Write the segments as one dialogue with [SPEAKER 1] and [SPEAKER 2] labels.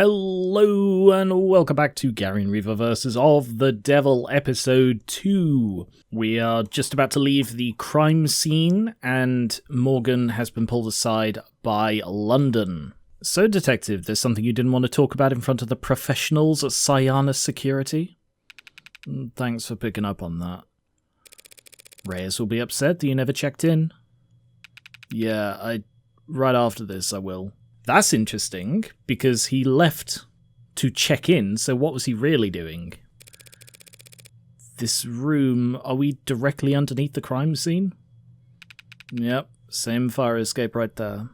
[SPEAKER 1] Hello and welcome back to Gary and Reaver Versus of the Devil episode 2. We are just about to leave the crime scene and Morgan has been pulled aside by London. So detective, there's something you didn't want to talk about in front of the professionals at Cyanus Security? Thanks for picking up on that. Reyes will be upset that you never checked in. Yeah, right after this I will. That's interesting, because he left to check in, so what was he really doing? This room, are we directly underneath the crime scene? Yep, same fire escape right there.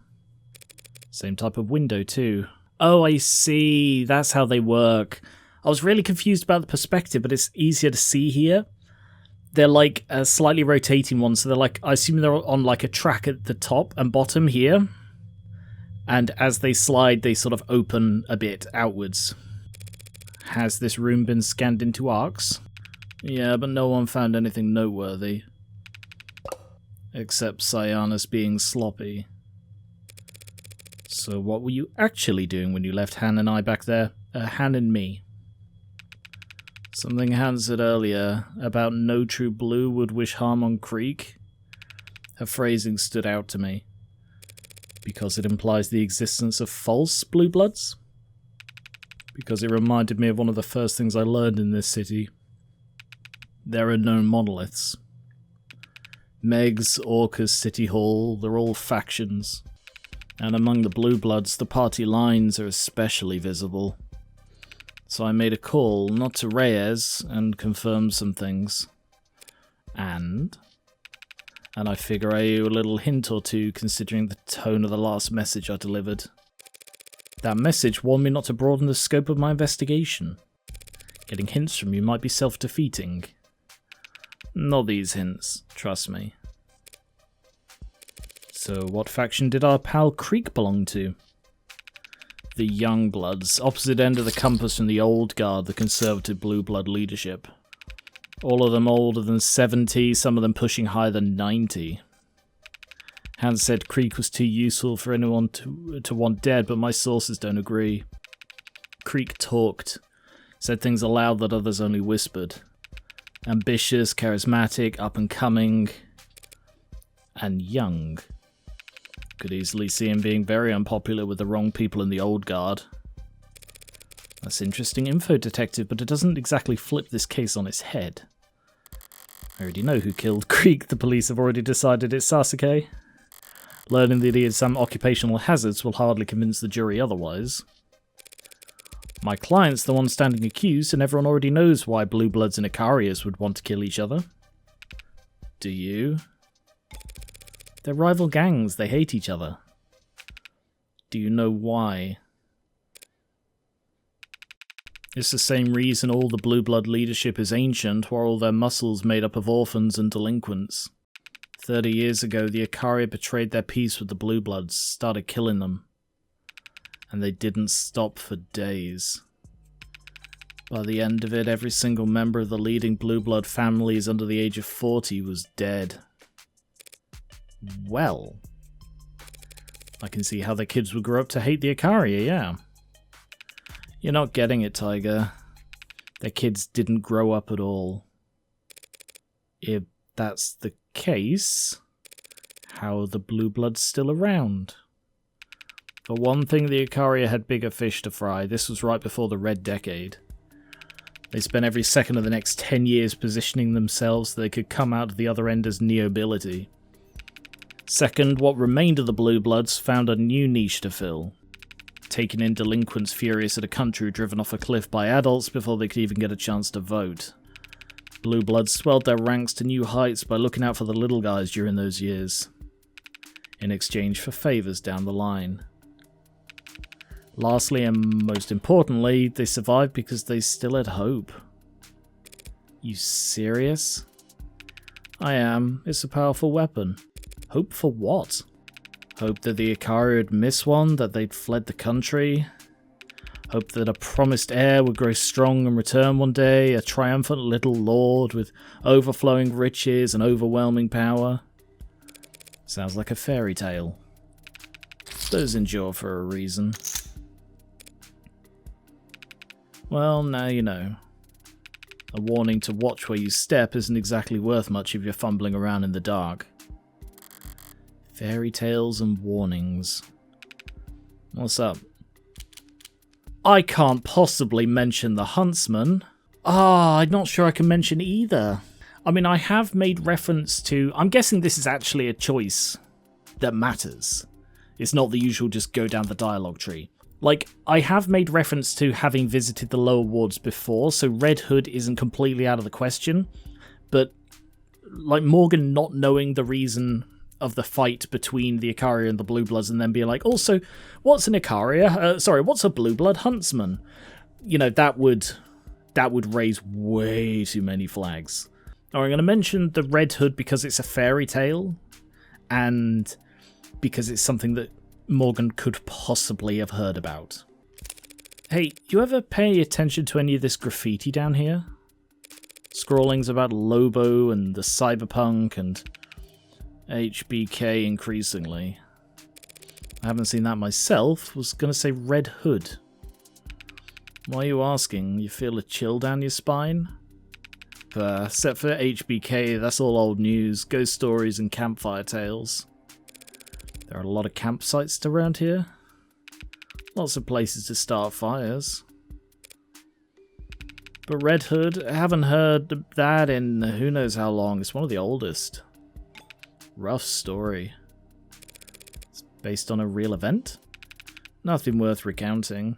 [SPEAKER 1] Same type of window too. Oh, I see, that's how they work. I was really confused about the perspective, but it's easier to see here. They're like a slightly rotating one, so they're like, I assume they're on like a track at the top and bottom here. And as they slide, they sort of open a bit outwards. Has this room been scanned into arcs? Yeah, but no one found anything noteworthy. Except Cyanus being sloppy. So what were you actually doing when you left Han and I back there? Han and me. Something Han said earlier about no true blue would wish harm on Creek. Her phrasing stood out to me. Because it implies the existence of false blue bloods? Because it reminded me of one of the first things I learned in this city. There are no monoliths. Meg's, Orca's, City Hall, they're all factions. And among the blue bloods, the party lines are especially visible. So I made a call, not to Reyes, and confirmed some things. And I figure I owe you a little hint or two considering the tone of the last message I delivered. That message warned me not to broaden the scope of my investigation. Getting hints from you might be self-defeating. Not these hints, trust me. So what faction did our pal Creek belong to? The Young Bloods, opposite end of the compass from the Old Guard, the conservative blue blood leadership. All of them older than 70, some of them pushing higher than 90. Hans said Creek was too useful for anyone to want dead, but my sources don't agree. Creek talked, said things aloud that others only whispered. Ambitious, charismatic, up-and-coming, and young. Could easily see him being very unpopular with the wrong people in the Old Guard. That's interesting info, detective, but it doesn't exactly flip this case on its head. I already know who killed Creek. The police have already decided it's Sasuke. Learning that he had some occupational hazards will hardly convince the jury otherwise. My client's the one standing accused, and everyone already knows why Blue Bloods and Icarias would want to kill each other. Do you? They're rival gangs. They hate each other. Do you know why? It's the same reason all the blue blood leadership is ancient, while all their muscles made up of orphans and delinquents. 30 years ago, the Icaria betrayed their peace with the blue bloods, started killing them. And they didn't stop for days. By the end of it, every single member of the leading blue blood families under the age of 40 was dead. Well, I can see how the kids would grow up to hate the Icaria, yeah. You're not getting it, Tiger. Their kids didn't grow up at all. If that's the case, how are the blue bloods still around? For one thing, the Icaria had bigger fish to fry. This was right before the Red Decade. They spent every second of the next 10 years positioning themselves so they could come out of the other end as neobility. Second, what remained of the blue bloods found a new niche to fill. Taking in delinquents furious at a country driven off a cliff by adults before they could even get a chance to vote. Blue bloods swelled their ranks to new heights by looking out for the little guys during those years, in exchange for favours down the line. Lastly, and most importantly, they survived because they still had hope. You serious? I am. It's a powerful weapon. Hope for what? Hope that the Icaria would miss one, that they'd fled the country. Hope that a promised heir would grow strong and return one day, a triumphant little lord with overflowing riches and overwhelming power. Sounds like a fairy tale. Those endure for a reason. Well, now you know. A warning to watch where you step isn't exactly worth much if you're fumbling around in the dark. Fairy tales and warnings. What's up? I can't possibly mention the huntsman. I'm not sure I can mention either. I mean, I have made reference to... I'm guessing this is actually a choice that matters. It's not the usual just go down the dialogue tree. Like, I have made reference to having visited the lower wards before, so Red Hood isn't completely out of the question. But, like, Morgan not knowing the reason of the fight between the Icaria and the Blue Bloods and then being like, also, what's an Icaria? What's a Blue Blood huntsman? You know, that would raise way too many flags. Now, I'm going to mention the Red Hood because it's a fairy tale, and because it's something that Morgan could possibly have heard about. Hey, you ever pay attention to any of this graffiti down here? Scrawlings about Lobo and the cyberpunk and HBK increasingly. I haven't seen that myself. Was going to say Red Hood. Why are you asking? You feel a chill down your spine? Except for HBK, that's all old news, ghost stories and campfire tales. There are a lot of campsites around here. Lots of places to start fires. But Red Hood, I haven't heard that in who knows how long. It's one of the oldest. Rough story. It's based on a real event? Nothing worth recounting.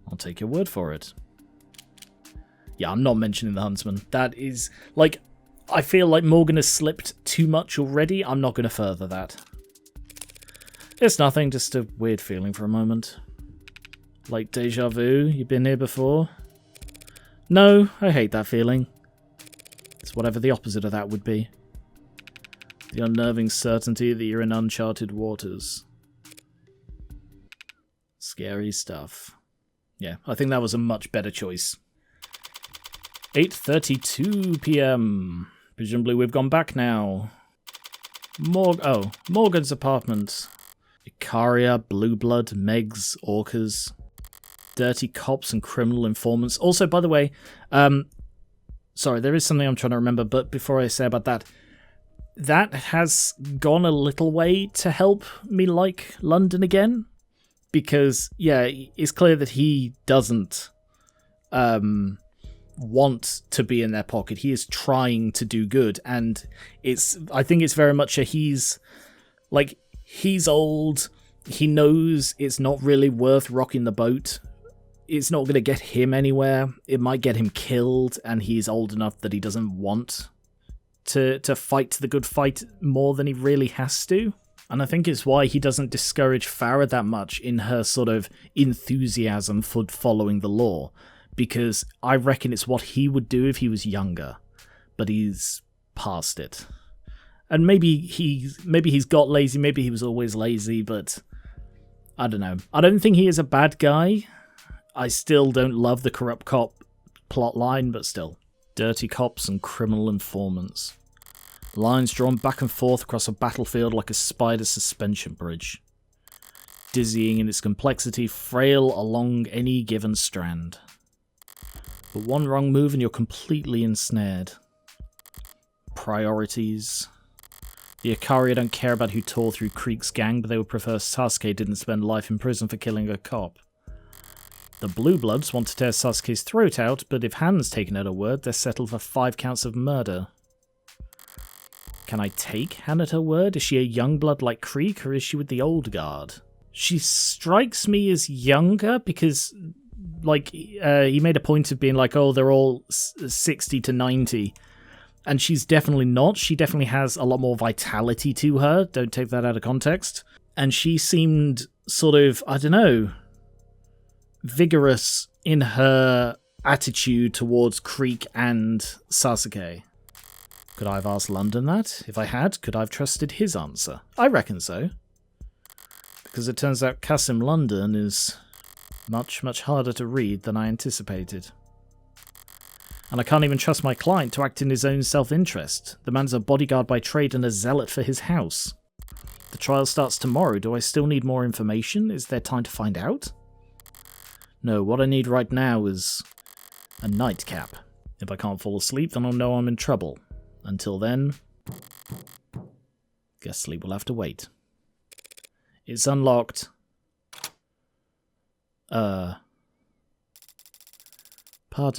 [SPEAKER 1] I'll take your word for it. Yeah, I'm not mentioning the huntsman. That is, like, I feel like Morgan has slipped too much already. I'm not going to further that. It's nothing, just a weird feeling for a moment. Like deja vu, you've been here before? No, I hate that feeling. It's whatever the opposite of that would be. The unnerving certainty that you're in uncharted waters. Scary stuff. Yeah, I think that was a much better choice. 8:32 PM. Presumably we've gone back now. Morgan's apartment. Icaria, Blue Blood, Megs, Orcas. Dirty cops and criminal informants. Also, by the way, sorry, there is something I'm trying to remember, but before I say about that, that has gone a little way to help me like London again. Because, yeah, it's clear that he doesn't want to be in their pocket. He is trying to do good, and I think it's very much he's old, he knows it's not really worth rocking the boat. It's not going to get him anywhere. It might get him killed, and he's old enough that he doesn't want to fight the good fight more than he really has to. And I think it's why he doesn't discourage Farah that much in her sort of enthusiasm for following the law. Because I reckon it's what he would do if he was younger. But he's past it. And maybe he's got lazy, maybe he was always lazy, but I don't know. I don't think he is a bad guy. I still don't love the corrupt cop plot line, but still. Dirty cops and criminal informants. Lines drawn back and forth across a battlefield like a spider suspension bridge. Dizzying in its complexity, frail along any given strand. But one wrong move and you're completely ensnared. Priorities. The Icaria don't care about who tore through Creek's gang, but they would prefer Sasuke didn't spend life in prison for killing a cop. The Blue Bloods want to tear Sasuke's throat out, but if Han's taken at her word, they're settled for 5 counts of murder. Can I take Han at her word? Is she a young blood like Creek, or is she with the old guard? She strikes me as younger because, like, he made a point of being like, oh, they're all 60 to 90. And she's definitely not. She definitely has a lot more vitality to her. Don't take that out of context. And she seemed sort of, I don't know, vigorous in her attitude towards Creek and Sasuke. Could I have asked London that? If I had, could I have trusted his answer? I reckon so. Because it turns out Kasim London is much, much harder to read than I anticipated. And I can't even trust my client to act in his own self-interest. The man's a bodyguard by trade and a zealot for his house. The trial starts tomorrow. Do I still need more information? Is there time to find out? No, what I need right now is a nightcap. If I can't fall asleep, then I'll know I'm in trouble. Until then, guess sleep will have to wait. It's unlocked. Pardon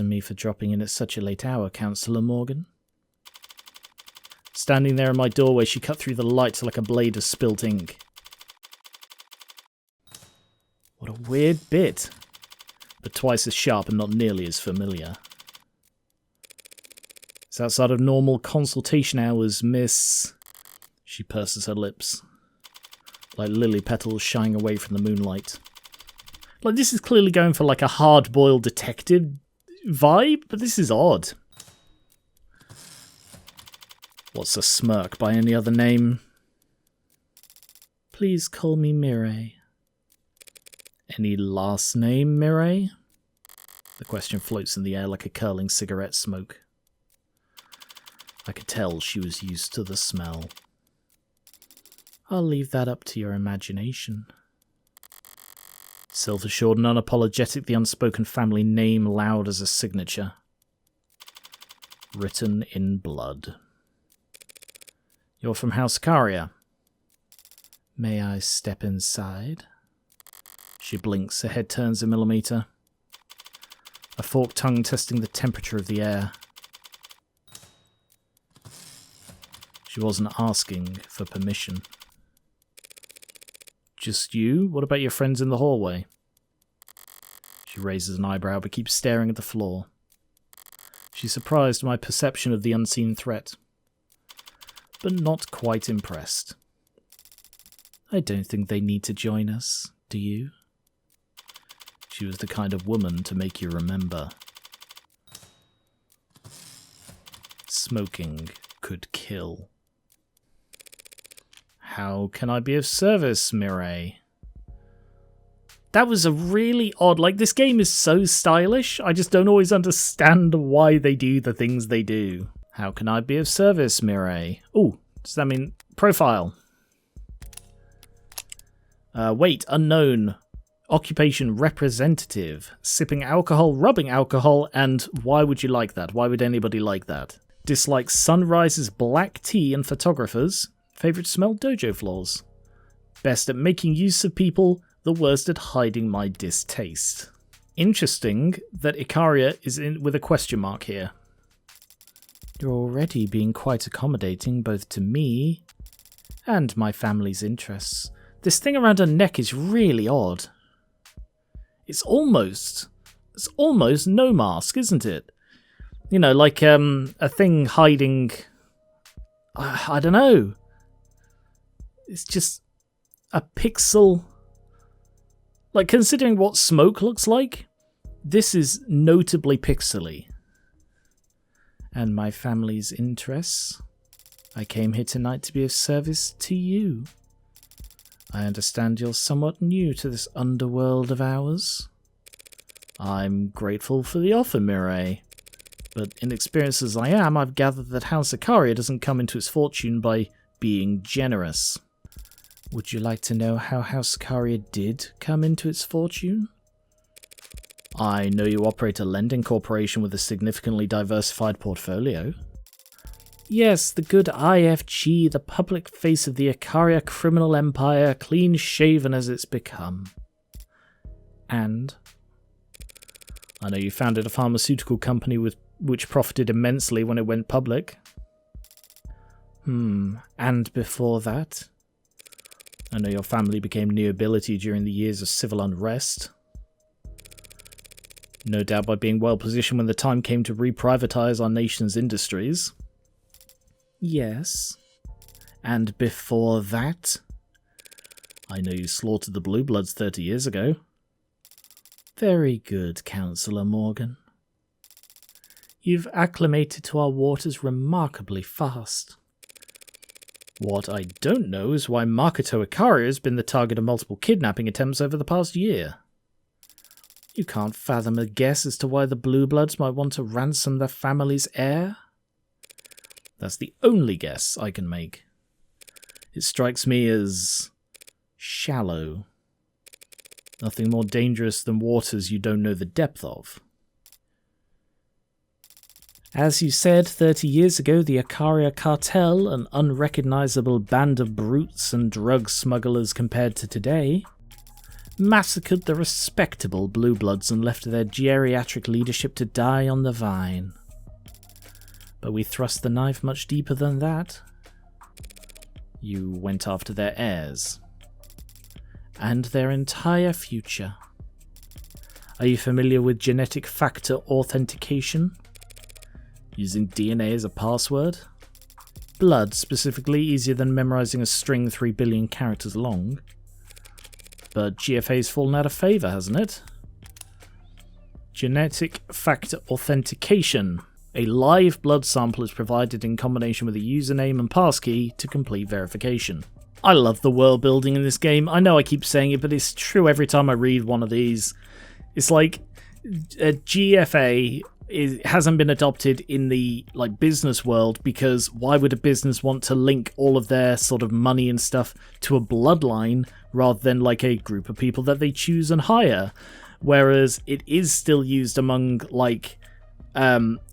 [SPEAKER 1] me for dropping in at such a late hour, Councillor Morgan. Standing there in my doorway, she cut through the lights like a blade of spilt ink. What a weird bit, but twice as sharp and not nearly as familiar. It's outside of normal consultation hours, miss... She purses her lips, like lily petals shying away from the moonlight. Like, this is clearly going for like a hard-boiled detective vibe, but this is odd. What's a smirk by any other name? Please call me Mireille. Any last name, Mireille? The question floats in the air like a curling cigarette smoke. I could tell she was used to the smell. I'll leave that up to your imagination. Self-assured and unapologetic, the unspoken family name loud as a signature. Written in blood. You're from House Caria. May I step inside? She blinks, her head turns a millimetre. A forked tongue testing the temperature of the air. She wasn't asking for permission. Just you? What about your friends in the hallway? She raises an eyebrow but keeps staring at the floor. She's surprised by my perception of the unseen threat, but not quite impressed. I don't think they need to join us, do you? She was the kind of woman to make you remember. Smoking could kill. How can I be of service, Mireille? That was a really odd... Like, this game is so stylish, I just don't always understand why they do the things they do. How can I be of service, Mireille? Ooh, does that mean... Profile. Weight, unknown. Occupation, representative. Sipping alcohol, rubbing alcohol, and why would you like that? Why would anybody like that? Dislikes sunrises, black tea, and photographers. Favourite smell, dojo floors. Best at making use of people, the worst at hiding my distaste. Interesting that Icaria is in with a question mark here. You're already being quite accommodating both to me and my family's interests. This thing around her neck is really odd. It's almost no mask, isn't it? You know, like a thing hiding... I don't know. It's just a pixel. Like, considering what smoke looks like, this is notably pixely. And my family's interests? I came here tonight to be of service to you. I understand you're somewhat new to this underworld of ours. I'm grateful for the offer, Mireille. But inexperienced as I am, I've gathered that House Icaria doesn't come into its fortune by being generous. Would you like to know how House Icaria did come into its fortune? I know you operate a lending corporation with a significantly diversified portfolio. Yes, the good IFG, the public face of the Icaria criminal empire, clean-shaven as it's become. And I know you founded a pharmaceutical company which profited immensely when it went public. And before that? I know your family became nobility during the years of civil unrest. No doubt by being well positioned when the time came to reprivatise our nation's industries. Yes. And before that? I know you slaughtered the Blue Bloods 30 years ago. Very good, Councillor Morgan. You've acclimated to our waters remarkably fast. What I don't know is why Makoto Icaria has been the target of multiple kidnapping attempts over the past year. You can't fathom a guess as to why the Blue Bloods might want to ransom their family's heir? That's the only guess I can make. It strikes me as shallow. Nothing more dangerous than waters you don't know the depth of. As you said, 30 years ago, the Ikaria cartel, an unrecognizable band of brutes and drug smugglers compared to today, massacred the respectable Blue Bloods and left their geriatric leadership to die on the vine. But we thrust the knife much deeper than that. You went after their heirs. And their entire future. Are you familiar with genetic factor authentication? Using DNA as a password? Blood, specifically, easier than memorizing a string 3 billion characters long. But GFA's fallen out of favour, hasn't it? Genetic factor authentication. A live blood sample is provided in combination with a username and passkey to complete verification. I love the world building in this game. I know I keep saying it, but it's true every time I read one of these. It's like a GFA hasn't been adopted in the business world, because why would a business want to link all of their sort of money and stuff to a bloodline rather than a group of people that they choose and hire? Whereas it is still used among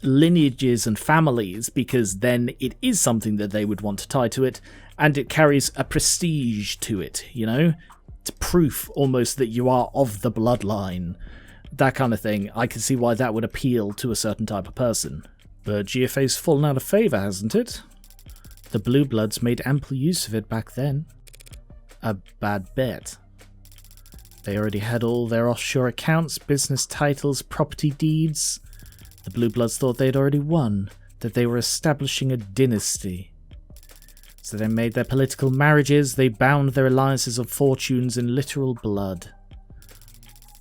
[SPEAKER 1] lineages and families, because then it is something that they would want to tie to it, and it carries a prestige to it, It's proof almost that you are of the bloodline. That kind of thing. I can see why that would appeal to a certain type of person. But GFA's fallen out of favour, hasn't it? The Blue Bloods made ample use of it back then. A bad bet. They already had all their offshore accounts, business titles, property deeds. The Blue Bloods thought they'd already won, that they were establishing a dynasty. So they made their political marriages, they bound their alliances of fortunes in literal blood.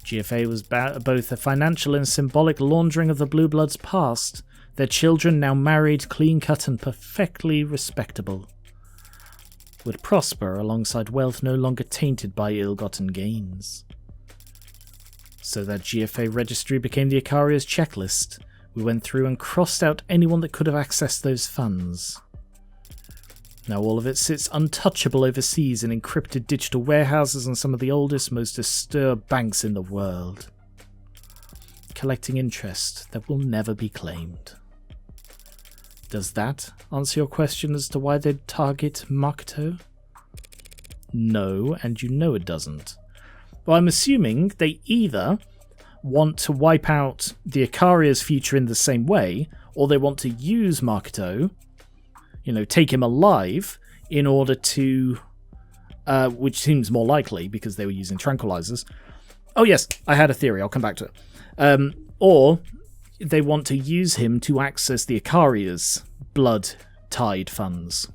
[SPEAKER 1] GFA was both a financial and symbolic laundering of the Blue Bloods' past, their children now married, clean-cut and perfectly respectable, would prosper alongside wealth no longer tainted by ill-gotten gains. So that GFA registry became the Ikaria's checklist. We went through and crossed out anyone that could have accessed those funds. Now all of it sits untouchable overseas in encrypted digital warehouses and some of the oldest, most austere banks in the world. Collecting interest that will never be claimed. Does that answer your question as to why they'd target Makoto? No, and you know it doesn't. Well, I'm assuming they either want to wipe out the Ikaria's future in the same way, or they want to use Makoto, take him alive in order to, which seems more likely because they were using tranquilizers. Oh yes, I had a theory, I'll come back to it. Or they want to use him to access the Ikaria's blood-tied funds.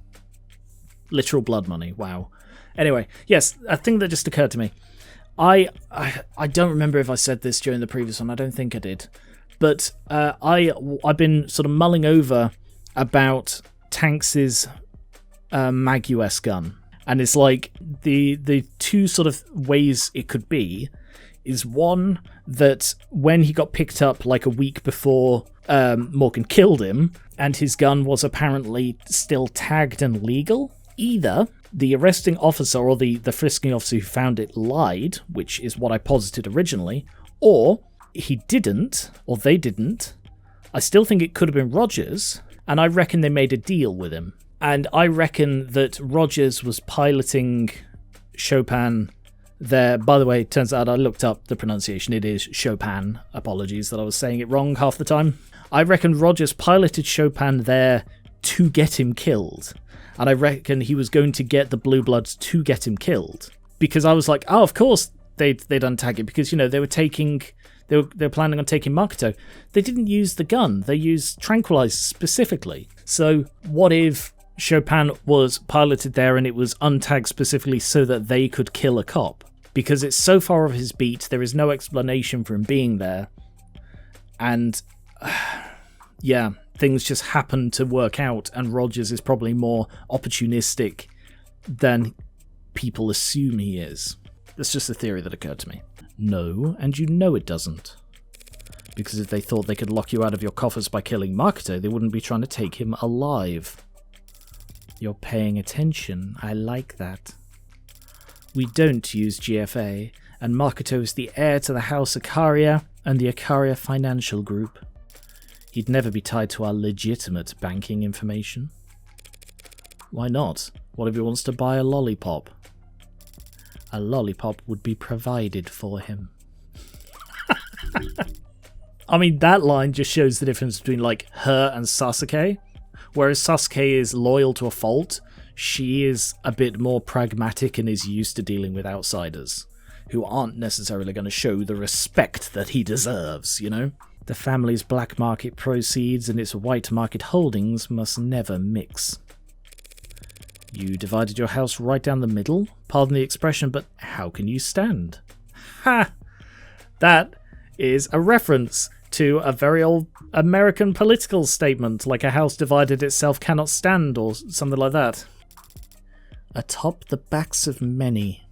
[SPEAKER 1] Literal blood money, wow. Anyway, yes, a thing that just occurred to me. I don't remember if I said this during the previous one, I don't think I did. But I've been sort of mulling over about Tanks' Mag-US gun. And it's the two sort of ways it could be is one, that when he got picked up a week before Morgan killed him, and his gun was apparently still tagged and legal, either the arresting officer or the frisking officer who found it lied, which is what I posited originally, or he didn't, or they didn't. I still think it could have been Rogers, and I reckon they made a deal with him. And I reckon that Rogers was piloting Chopin there. By the way, it turns out I looked up the pronunciation. It is Chopin. Apologies that I was saying it wrong half the time. I reckon Rogers piloted Chopin there to get him killed. And I reckon he was going to get the Blue Bloods to get him killed. Because I was like, oh, of course they'd untag it. Because, they were taking... They were planning on taking Makoto. They didn't use the gun. They used tranquilizers specifically. So what if Chopin was piloted there and it was untagged specifically so that they could kill a cop? Because it's so far off his beat, there is no explanation for him being there. And, yeah, things just happen to work out, and Rogers is probably more opportunistic than people assume he is. That's just a theory that occurred to me. No, and you know it doesn't. Because if they thought they could lock you out of your coffers by killing Makoto, they wouldn't be trying to take him alive. You're paying attention. I like that. We don't use GFA, and Makoto is the heir to the House Ikaria and the Ikaria Financial Group. He'd never be tied to our legitimate banking information. Why not? What if he wants to buy a lollipop? A lollipop would be provided for him. I mean, that line just shows the difference between, like, her and Sasuke. Whereas Sasuke is loyal to a fault, she is a bit more pragmatic and is used to dealing with outsiders, who aren't necessarily going to show the respect that he deserves, you know? The family's black market proceeds and its white market holdings must never mix. You divided your house right down the middle? Pardon the expression, but how can you stand? Ha! That is a reference to a very old American political statement, like a house divided itself cannot stand, or something like that. Atop the backs of many.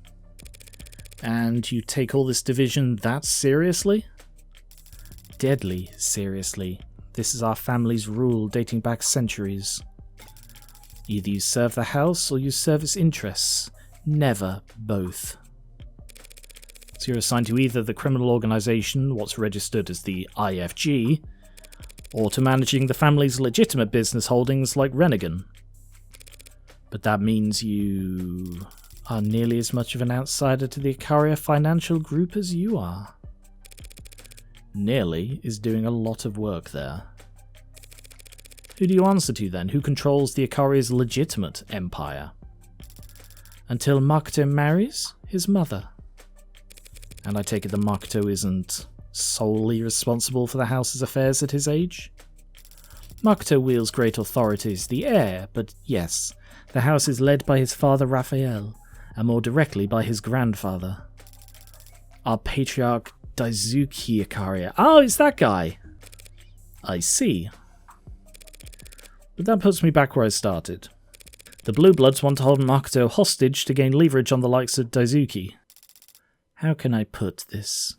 [SPEAKER 1] And you take all this division that seriously? Deadly seriously. This is our family's rule dating back centuries. Either you serve the house or you serve its interests. Never both. So you're assigned to either the criminal organisation, what's registered as the IFG, or to managing the family's legitimate business holdings like Renegan. But that means you are nearly as much of an outsider to the Ikaria Financial Group as you are. Nearly is doing a lot of work there. Who do you answer to then? Who controls the Ikaria's legitimate empire? Until Makoto marries his mother. And I take it that Makoto isn't solely responsible for the house's affairs at his age? Makoto wields great authority as the heir, but yes, the house is led by his father Raphael, and more directly by his grandfather. Our patriarch Daisuke Ikaria. Oh, it's that guy! I see. But that puts me back where I started. The Blue Bloods want to hold Makoto hostage to gain leverage on the likes of Daisuke. How can I put this?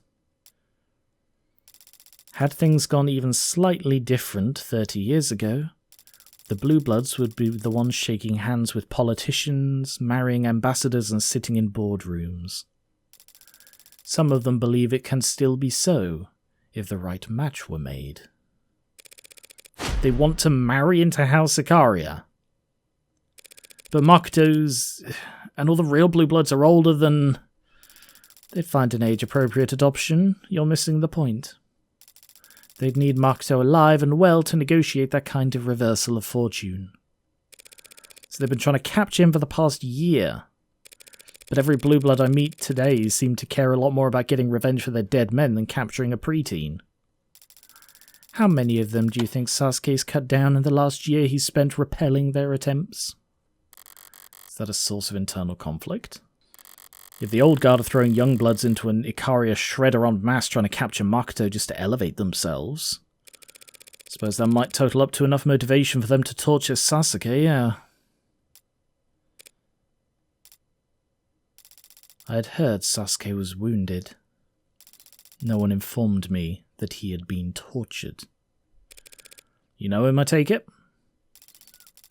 [SPEAKER 1] Had things gone even slightly different 30 years ago, the Blue Bloods would be the ones shaking hands with politicians, marrying ambassadors and sitting in boardrooms. Some of them believe it can still be so, if the right match were made. They want to marry into House Ikaria. But Makoto's and all the real Blue Bloods are older than... They'd find an age-appropriate adoption. You're missing the point. They'd need Makoto alive and well to negotiate that kind of reversal of fortune. So they've been trying to capture him for the past year. But every Blue Blood I meet today seem to care a lot more about getting revenge for their dead men than capturing a preteen. How many of them do you think Sasuke's cut down in the last year he spent repelling their attempts? Is that a source of internal conflict? If the old guard are throwing young bloods into an Ikaria shredder en masse trying to capture Makoto just to elevate themselves, I suppose that might total up to enough motivation for them to torture Sasuke, yeah. I had heard Sasuke was wounded. No one informed me that he had been tortured. You know him, I take it?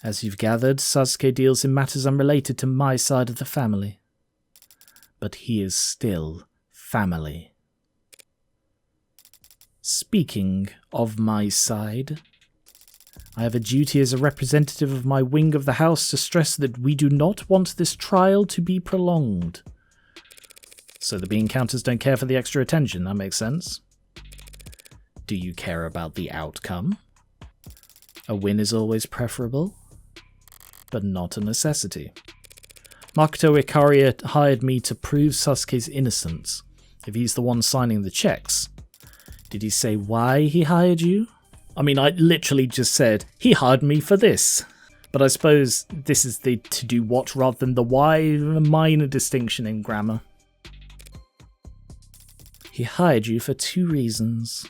[SPEAKER 1] As you've gathered, Sasuke deals in matters unrelated to my side of the family. But he is still family. Speaking of my side, I have a duty as a representative of my wing of the house to stress that we do not want this trial to be prolonged. So the bean counters don't care for the extra attention, that makes sense. Do you care about the outcome? A win is always preferable, but not a necessity. Makoto Ikaria hired me to prove Sasuke's innocence, if he's the one signing the checks. Did he say why he hired you? I mean, I literally just said, he hired me for this. But I suppose this is the to do what rather than the why, a minor distinction in grammar. He hired you for 2 reasons.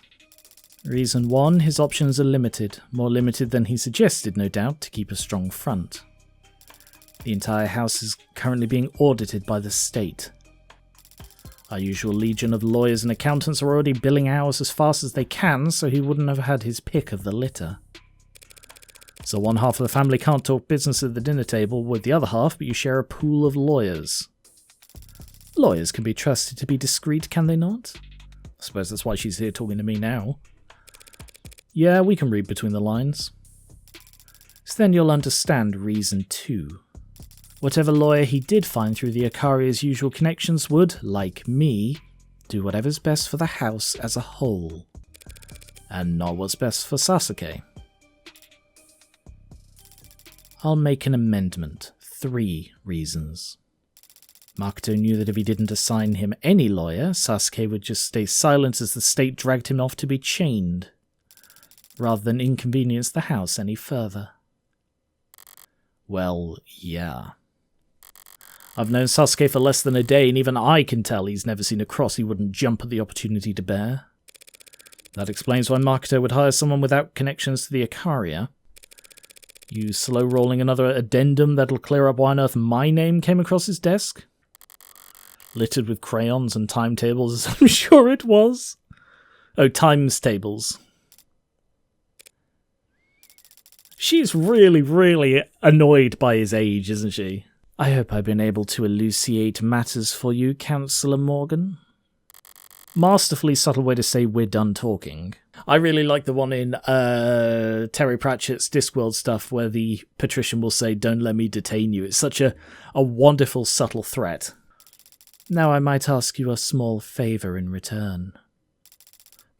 [SPEAKER 1] Reason 1, his options are limited, more limited than he suggested, no doubt, to keep a strong front. The entire house is currently being audited by the state. Our usual legion of lawyers and accountants are already billing hours as fast as they can, so he wouldn't have had his pick of the litter. So one half of the family can't talk business at the dinner table with the other half, but you share a pool of lawyers. Lawyers can be trusted to be discreet, can they not? I suppose that's why she's here talking to me now. Yeah, we can read between the lines. So then you'll understand reason 2. Whatever lawyer he did find through the Ikaria's usual connections would, like me, do whatever's best for the house as a whole. And not what's best for Sasuke. I'll make an amendment. 3 reasons. Makoto knew that if he didn't assign him any lawyer, Sasuke would just stay silent as the state dragged him off to be chained, rather than inconvenience the house any further. Well, yeah. I've known Sasuke for less than a day, and even I can tell he's never seen a cross he wouldn't jump at the opportunity to bear. That explains why Makoto would hire someone without connections to the Ikaria. You slow-rolling another addendum that'll clear up why on earth my name came across his desk? Littered with crayons and timetables, as I'm sure it was. Oh, times tables. She's really, really annoyed by his age, isn't she? I hope I've been able to elucidate matters for you, Councillor Morgan. Masterfully subtle way to say we're done talking. I really like the one in Terry Pratchett's Discworld stuff where the patrician will say, "Don't let me detain you." It's such a wonderful, subtle threat. Now I might ask you a small favour in return.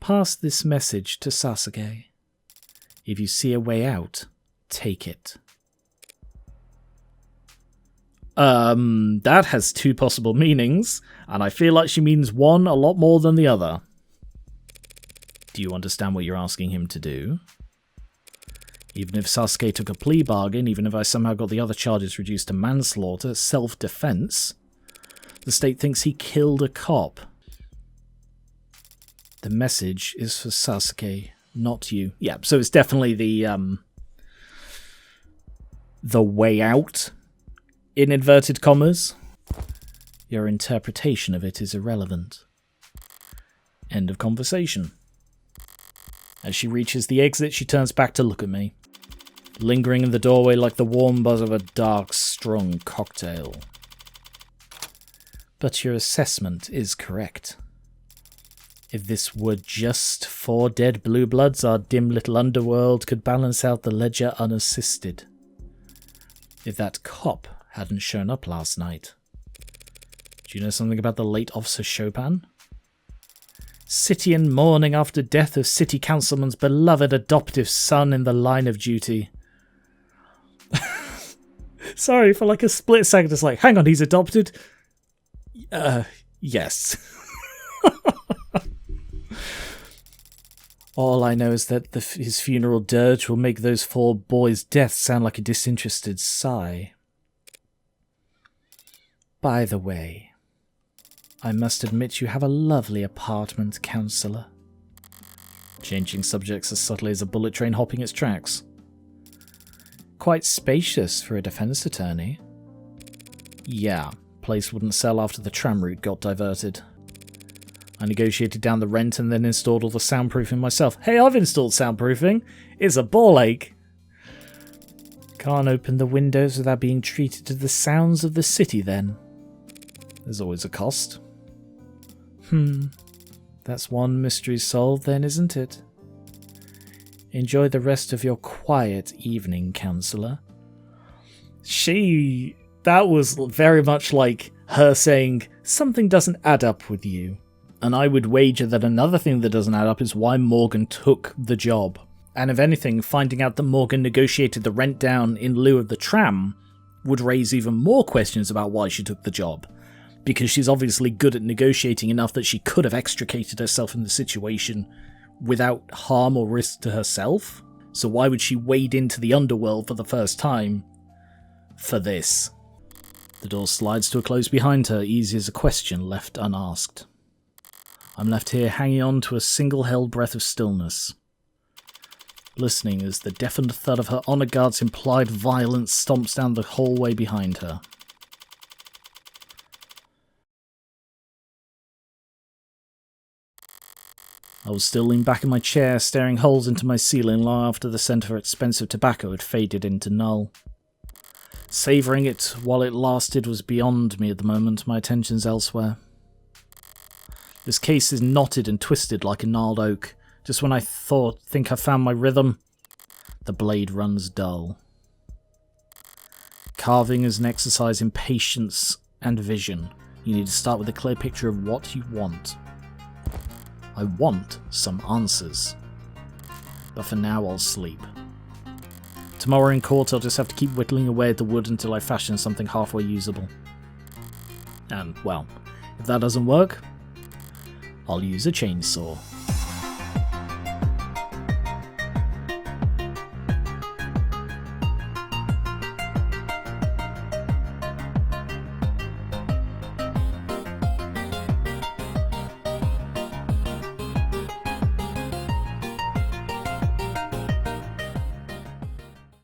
[SPEAKER 1] Pass this message to Sasuke. If you see a way out, take it. That has 2 possible meanings, and I feel like she means one a lot more than the other. Do you understand what you're asking him to do? Even if Sasuke took a plea bargain, even if I somehow got the other charges reduced to manslaughter, self-defense, the state thinks he killed a cop. The message is for Sasuke, not you. Yeah, so it's definitely the way out, in inverted commas. Your interpretation of it is irrelevant. End of conversation. As she reaches the exit, she turns back to look at me, lingering in the doorway like the warm buzz of a dark, strong cocktail. But your assessment is correct. If this were just 4 dead blue bloods, our dim little underworld could balance out the ledger unassisted. If that cop hadn't shown up last night. Do you know something about the late Officer Chopin? City in mourning after death of city councilman's beloved adoptive son in the line of duty. Sorry, for like a split second, it's like, hang on, he's adopted? Yes. All I know is that his funeral dirge will make those 4 boys' deaths sound like a disinterested sigh. By the way, I must admit you have a lovely apartment, Councillor. Changing subjects as subtly as a bullet train hopping its tracks. Quite spacious for a defense attorney. Yeah, place wouldn't sell after the tram route got diverted. I negotiated down the rent and then installed all the soundproofing myself. Hey, I've installed soundproofing. It's a ball ache. Can't open the windows without being treated to the sounds of the city then. There's always a cost. That's one mystery solved then, isn't it? Enjoy the rest of your quiet evening, Councillor. That was very much like her saying, something doesn't add up with you. And I would wager that another thing that doesn't add up is why Morgan took the job. And if anything, finding out that Morgan negotiated the rent down in lieu of the tram would raise even more questions about why she took the job. Because she's obviously good at negotiating enough that she could have extricated herself from the situation without harm or risk to herself. So why would she wade into the underworld for the first time for this? The door slides to a close behind her, easy as a question left unasked. I'm left here hanging on to a single held breath of stillness, listening as the deafened thud of her honor guard's implied violence stomps down the hallway behind her. I was still leaned back in my chair, staring holes into my ceiling long after the scent of her expensive tobacco had faded into null. Savouring it while it lasted was beyond me at the moment. My attention's elsewhere. This case is knotted and twisted like a gnarled oak. Just when I think I found my rhythm, the blade runs dull. Carving is an exercise in patience and vision. You need to start with a clear picture of what you want. I want some answers. But for now I'll sleep. Tomorrow in court I'll just have to keep whittling away at the wood until I fashion something halfway usable. And, well, if that doesn't work, I'll use a chainsaw.